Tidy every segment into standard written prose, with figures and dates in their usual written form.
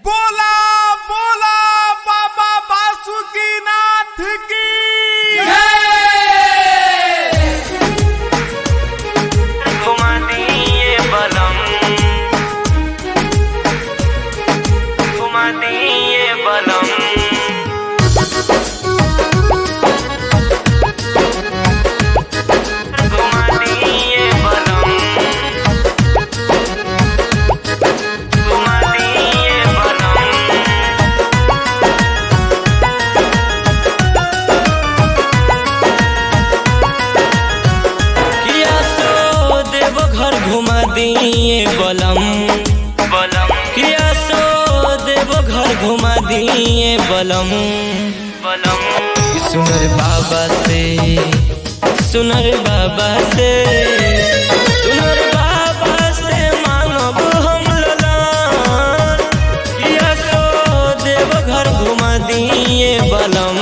बोला बोला बाबा बासुकीनाथ की घुमा दिए बलम, घुमा दिए बलम। घुमा दिए बलम, घुमा दिए बलम। किया सो देव घर घुमा दिए बलम, बलम। किया सो देव घर घुमा दिए बलम, बलम। सुनर बाबा से, सुनर बाबा से, सुनर बाबा से मांगब हम ललन। किया सो देव घर घुमा दिए बलम,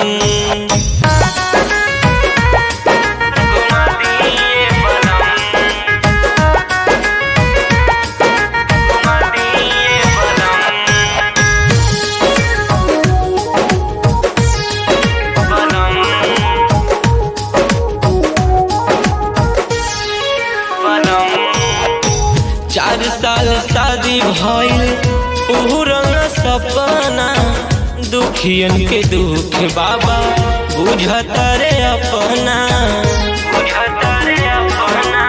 घुमा दिए बलम, घुमा दिए बलम, बलम, बलम। 4 साल शादी भइल पूरन सपना, दुखियन के दुख बाबा बुझता रे अपना, बुझता रे अपना,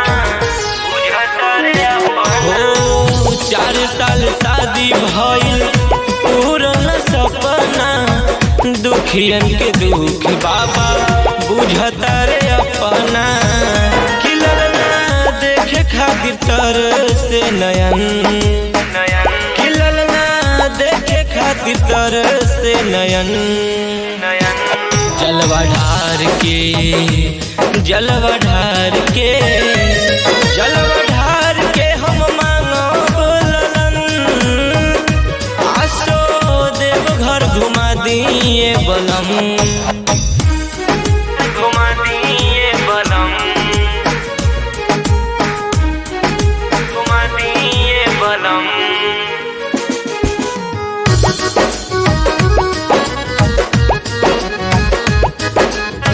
बुझता रे अपना। 4 साल शादी भइल पूरन सपना, दुखियन के दुख बाबा बुझता रे अपना। खिलल ना देखे खातिर तर से नयन, नयन। खिलल ना देखे खातिर तर से नयन, नयन। जलवा ढार के, जलवा ढार के, जलवा ढार के हम मांगब ललन। आसो देव घर घुमा दिए बलम, घुमा दिए बलम, घुमा दिए बलम।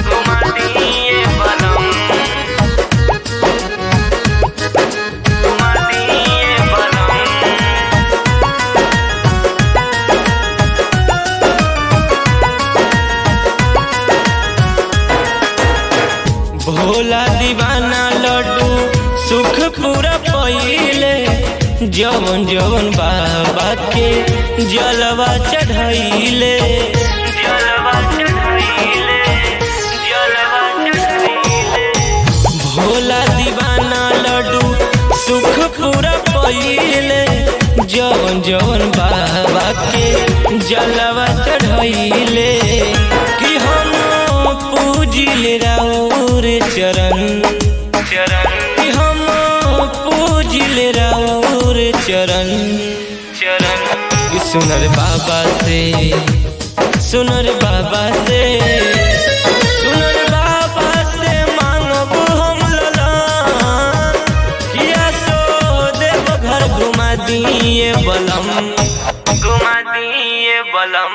घुमा दिए बलम, घुमा दिए बलम। भोला दीवाना लड्डू सुख पूरा पहिले, जवन जवन बाबा के जलवा चढ़ाइले, जलवा चढ़ाइले, जलवा चढ़ाइले। भोला दीवाना लड्डू सुख पूरा पहिले, जवन जवन बाबा के जलवा चढ़ाइले। कि हम पूजिले राउर चरण, चरण। कि हम पूजिले राउर चरण, चरण। कि सुनर बाबा से, सुनर बाबा से, सुनर बाबा से मांगब हम ललन। किया सो देव घर घुमा दिए बलम, घुमा दिए बलम।